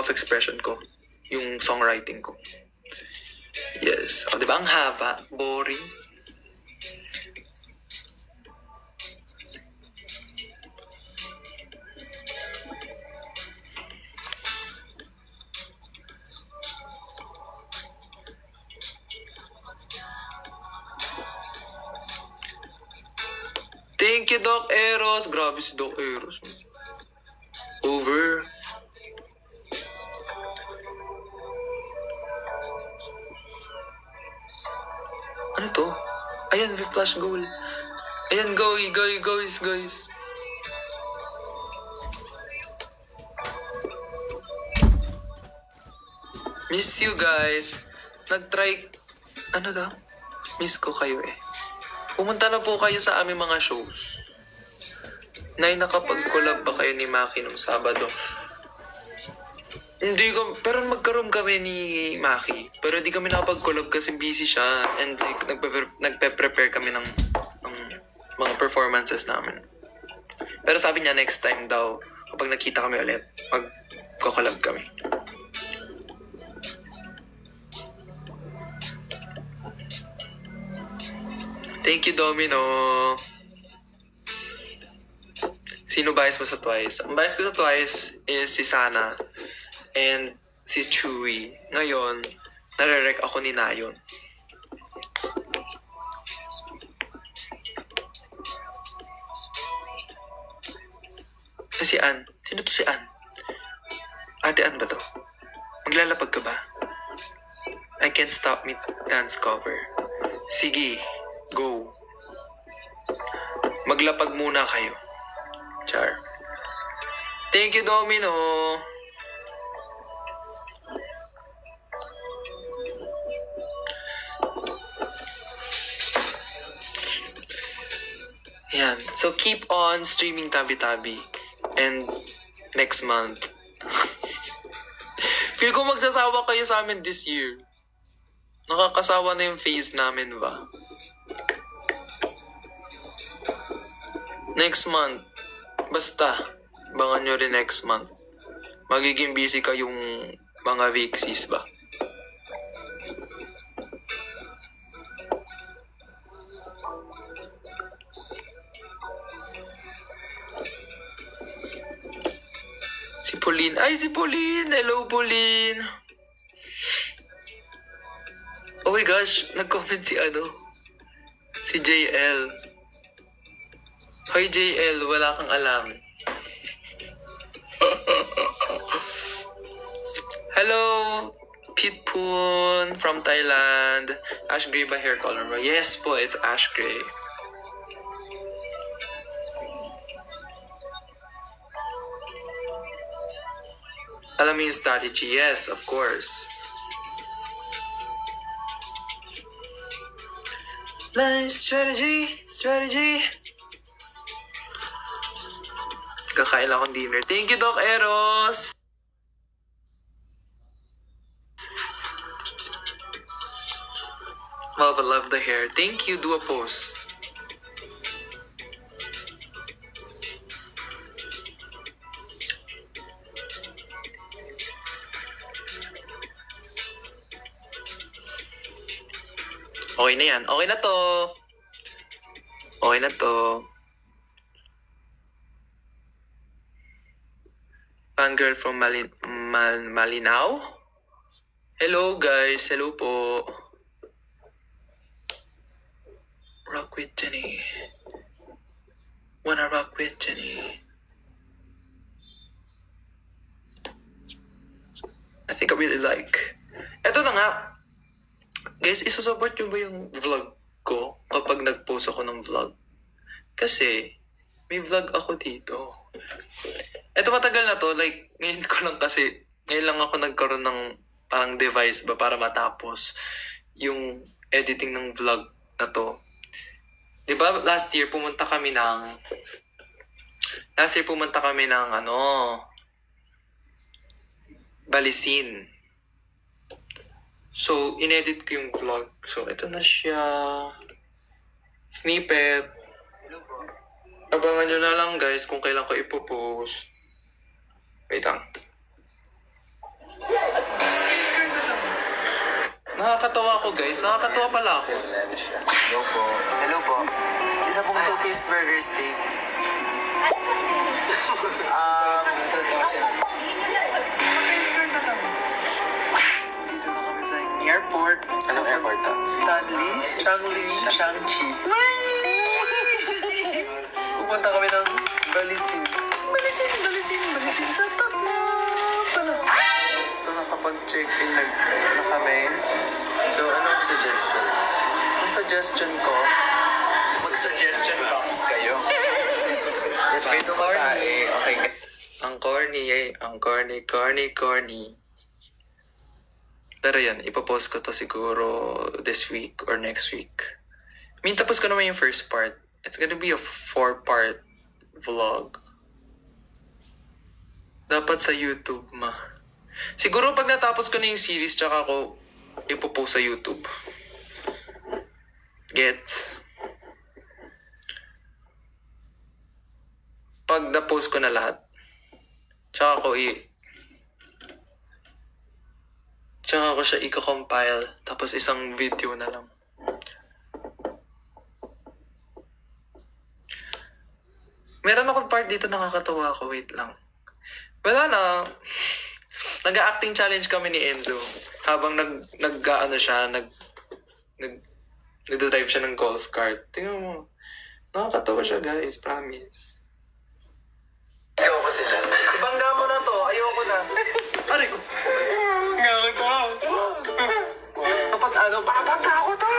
of expression ko. Yung songwriting ko. Yes. O, diba? Ang haba. Boring. Thank you, Doc Eros. Grabe si Doc Eros. Over. Ano to? Ayan, may flash goal. Ayan, guys. Miss you guys. Nag-try, ano daw? Miss ko kayo eh. Pumunta na po kayo sa aming mga shows. Nay, nakapag-collab ba kayo ni Maki nung Sabado? Hindi ko, pero magkaroon kami ni Maki. Pero hindi kami nakapag-collab kasi busy siya. And like, nagpe-prepare kami ng mga performances namin. Pero sabi niya next time daw, kapag nakita kami ulit, mag-collab kami. Thank you, Domino. Sino bias mo sa Twice? Ang bias ko sa Twice is si Sana and si Chewy. Ngayon, nare-rec ako ni Nayon. Si Ann. Sino to si Ann? Ate Ann ba to? Maglalapag ka ba? I Can't Stop Me dance cover. Sige, go. Maglapag muna kayo. Char. Thank you, Domino. Yan. So, keep on streaming Tabi-Tabi. And next month. Feel ko magsasawa kayo sa amin this year. Nakakasawa na yung phase namin ba? Next month. Basta, bangan nyo rin next month. Magiging busy kayong mga Vixies ba? Si Pauline. Ay, si Pauline! Hello, Pauline! Oh my gosh, nag-comment si si JL. Hi JL, wala kang alam. Hello, Pitpoon from Thailand. Ash Gray ba hair color mo? Yes po, it's Ash Gray. Alam mo yung strategy? Yes, of course. Life strategy. Kakain lang akong dinner. Thank you, Doc Eros. Wow, I love the hair. Thank you, do a pose. Okay na yan. Okay na to. Fangirl from Malinaw? Hello guys. Hello po. Rock with Jenny. Wanna rock with Jenny. I think I really like. Eto na nga. Guys, isusupport nyo ba yung vlog ko kapag nag-post ako ng vlog? Kasi, may vlog ako dito. Ito matagal na to, like, ngayon lang ako nagkaroon ng parang device ba para matapos yung editing ng vlog na to. Diba, last year pumunta kami ng Balisin. So, inedit ko yung vlog. So, ito na siya. Snippet. Abangan nyo na lang guys kung kailan ko ipopost. Wait lang. Nakakatawa ako guys. Nakakatawa pala ako. Hello po. Hello po. Isa pong 2-piece burger steak. Dito na kami sa airport. Anong airport to? Shang-Chi. Pupunta kami ng Balisin. Balisin sa tatlo pala. So nakapag-check-in na kami. So anong suggestion? Ang suggestion ko, Mag-suggestion box kayo. May Corny. Okay. ang corny. Pero yan, ipopost ko to siguro this week or next week. I mean, tapos ko naman yung first part. It's gonna be a 4-part vlog. Dapat sa YouTube, ma. Siguro pag natapos ko na yung series, tsaka ako ipopost sa YouTube. Gets? Pag na-post ko na lahat, tsaka ko siya i-compile, tapos isang video na lang. Meron akong part dito nakakatawa ako, wait lang. Wala na. Nag-acting challenge kami ni Enzo. Habang nag-drive siya ng golf cart. Tingnan mo. Nakakatawa siya guys, promise. Ayoko sila. Ibangga mo na to, ayoko na. Aray ko. Kapag babangga ko to.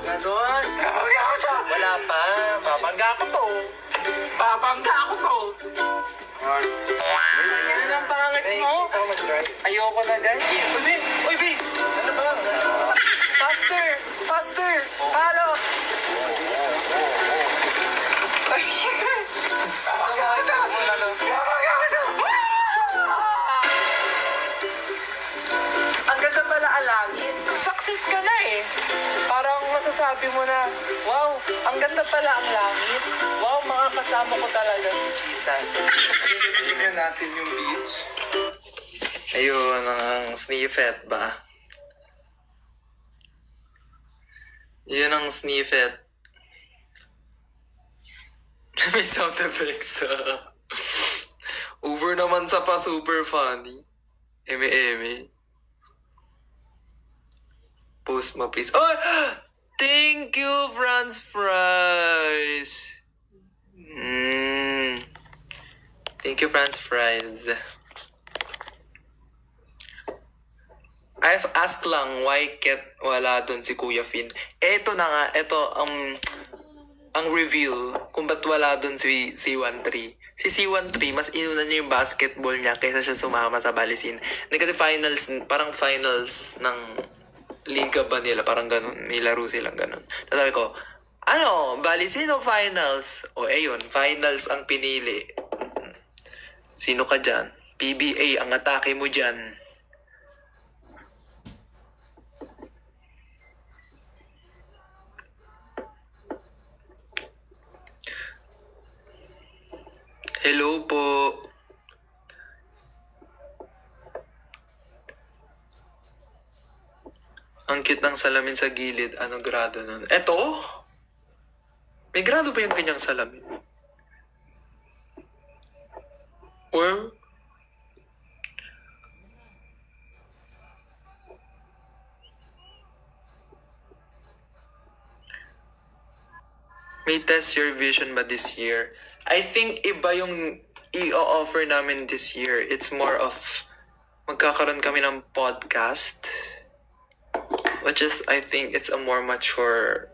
Ganon. Wala pa, babangga ko to. Yan ang pangit mo. Ayoko na guys. Uy, babe. Ano ba? Faster. Halo. Ang ganda pala alangin. Success ka na eh. Parang masasabi mo na, wow, ang ganda pala ang langit. Wow, makakasama ko talaga si Jesus. Tignan natin yung beach. Ayun, ang sniffet ba? Yun ang sniffet. May sound effects. Over naman sa pa, super funny. Eme. Post mo, please. Oh! Thank you, Franz Fries. Thank you, Franz Fries. Ask lang, why Ket wala dun si Kuya Finn? Eto na nga, ang reveal kung ba't wala dun si C13. Si C13, mas inuna niya yung basketball niya kaysa siya sumama sa Balisin. Hindi kasi parang finals ng liga ba nila, parang ganun, nilaro silang ganun. Tapos sabi ko, Balisin o finals? O ayun, finals ang pinili. Sino ka dyan? PBA, ang atake mo dyan. Hello po. Ang cute ng salamin sa gilid. Ano grado nun? Eto? May grado ba yung kanyang salamin? Well, may test your vision ba this year? I think iba yung i-offer namin this year. It's more of magkakaroon kami ng podcast. Which is, I think, it's a more mature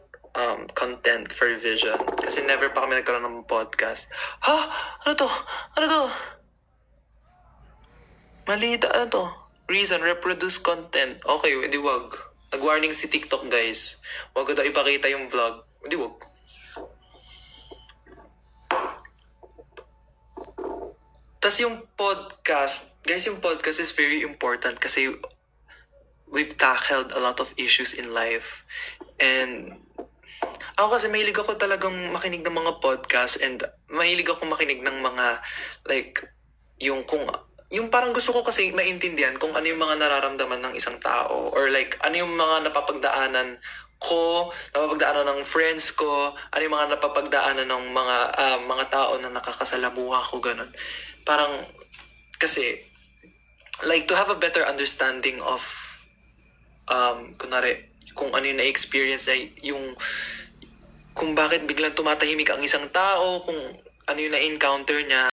content for vision. Kasi never pa kami nagkaroon ng podcast. Ha? Ano to? Malita, ano to? Reason, reproduce content. Okay, hindi wag. Nag-warning si TikTok, guys. Wag ko daw ipakita yung vlog. Hindi wag. Tas yung podcast, guys, yung podcast is very important kasi we've tackled a lot of issues in life. And ako kasi mahilig ako talagang makinig ng mga podcast and mahilig ako makinig ng mga like yung kung yung parang gusto ko kasi maintindihan kung ano yung mga nararamdaman ng isang tao or like ano yung mga napapagdaanan ng friends ko, ano yung mga napapagdaanan ng mga tao na nakakasalamuha ko, ganun. Parang kasi like to have a better understanding of kunwari kung ano yung na-experience ay yung kung bakit biglang tumatahimik ang isang tao, kung ano yung na-encounter niya,